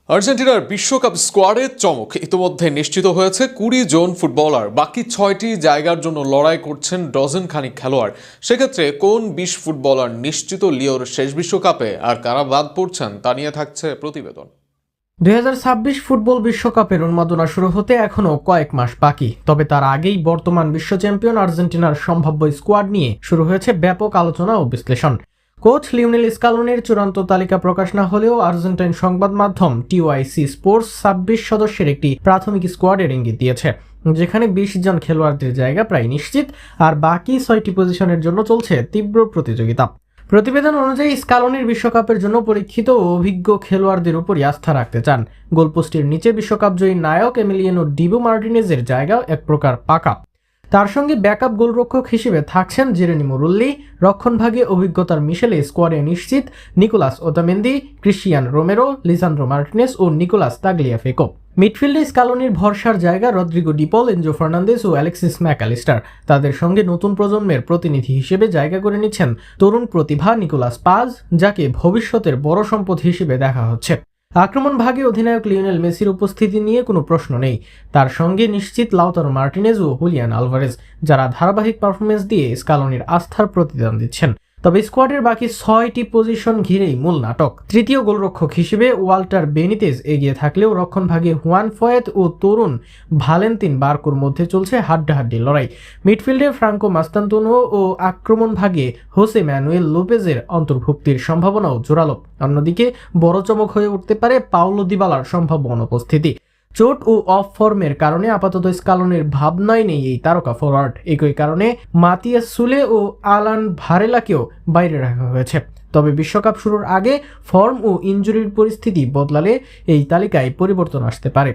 আর্জেন্টিনার বিশ্বকাপ স্কোয়াডের চমক ইতিমধ্যে নিশ্চিত হয়েছে 20 জন ফুটবলার। বাকি 6টি জায়গার জন্য লড়াই করছেন ডজন খানিক খেলোয়াড়। সেক্ষেত্রে কোন 20 ফুটবলার নিশ্চিত লিওর শেষ বিশ্বকাপে আর কারা বাদ পড়ছেন তা নিয়ে থাকছে প্রতিবেদন। 2026 ফুটবল বিশ্বকাপের উন্মাদনা শুরু হতে এখনও কয়েক মাস বাকি। তবে তার আগেই বর্তমান বিশ্ব চ্যাম্পিয়ন আর্জেন্টিনার সম্ভাব্য স্কোয়াড নিয়ে শুরু হয়েছে ব্যাপক আলোচনা ও বিশ্লেষণ। কোচ লিওনেল স্কালোনির চূড়ান্ত তালিকা প্রকাশ না হলেও আর্জেন্টাইন সংবাদ মাধ্যম টিওআইসি স্পোর্টস 26 সদস্যের একটি প্রাথমিক স্কোয়াডের ইঙ্গিত দিয়েছে, যেখানে 20 জন খেলোয়াড়দের জায়গা প্রায় নিশ্চিত আর বাকি 6টি পজিশনের জন্য চলছে তীব্র প্রতিযোগিতা। প্রতিবেদন অনুযায়ী স্কালোনির বিশ্বকাপের জন্য পরীক্ষিত ও অভিজ্ঞ খেলোয়াড়দের উপরই আস্থা রাখতে চান। গোলপোস্টের নিচে বিশ্বকাপজয়ী নায়ক এমিলিয়ানো ডিবু মার্টিনেজের জায়গা এক প্রকার পাকা। তার সঙ্গে ব্যাকআপ গোলরক্ষক হিসেবে থাকছেন জেরেমি মুরুল্লি। রক্ষণভাগে অভিজ্ঞতার মিশেলে স্কোয়াডে নিশ্চিত Nicolas Otamendi, Cristian Romero, Lisandro Martinez ও নিকোলাস তাগলিয়াফেকো। মিডফিল্ডে স্কালোনির ভরসার জায়গা রদ্রিগো ডিপল, এনজো ফার্নান্দেস ও অ্যালেক্সিস ম্যাকঅ্যালিস্টার। তাদের সঙ্গে নতুন প্রজন্মের প্রতিনিধি হিসেবে জায়গা করে নিচ্ছেন তরুণ প্রতিভা নিকোলাস পাজ, যাকে ভবিষ্যতের বড় সম্পদ হিসেবে দেখা হচ্ছে। আক্রমণ ভাগে অধিনায়ক লিওনেল মেসির উপস্থিতি নিয়ে কোনো প্রশ্ন নেই। তার সঙ্গে নিশ্চিত লাউতারো মার্টিনেজ ও হুলিয়ান আলভারেজ, যারা ধারাবাহিক পারফরমেন্স দিয়ে স্কালোনির আস্থার প্রতিদান দিচ্ছেন। তবে স্কোয়াডের বাকি 6টি পজিশন ঘিরেই মূল নাটক। তৃতীয় গোলরক্ষক হিসেবে ওয়াল্টার বেনিতেজ এগিয়ে থাকলেও রক্ষণভাগে হুয়ান ফয়েত ও তরুণ ভালেন্তিন বার্কোর মধ্যে চলছে হাড্ডাহাড্ডি লড়াই। মিডফিল্ডে ফ্রাঙ্কো মাস্তান্তোনো ও আক্রমণভাগে হোসে ম্যানুয়েল লোপেজের অন্তর্ভুক্তির সম্ভাবনাও জোরালো। অন্যদিকে বড় চমক হয়ে উঠতে পারে পাওলো দিবালার সম্ভাব্য অনুপস্থিতি। চোট ও অফ ফর্মের কারণে আপাতত স্কালোনির ভাবনাই নেই এই তারকা ফরওয়ার্ড। একই কারণে মাতিয়াস সুলে ও আলান ভারেলাকেও বাইরে রাখা হয়েছে। তবে বিশ্বকাপ শুরুর আগে ফর্ম ও ইনজুরির পরিস্থিতি বদলালে এই তালিকায় পরিবর্তন আসতে পারে।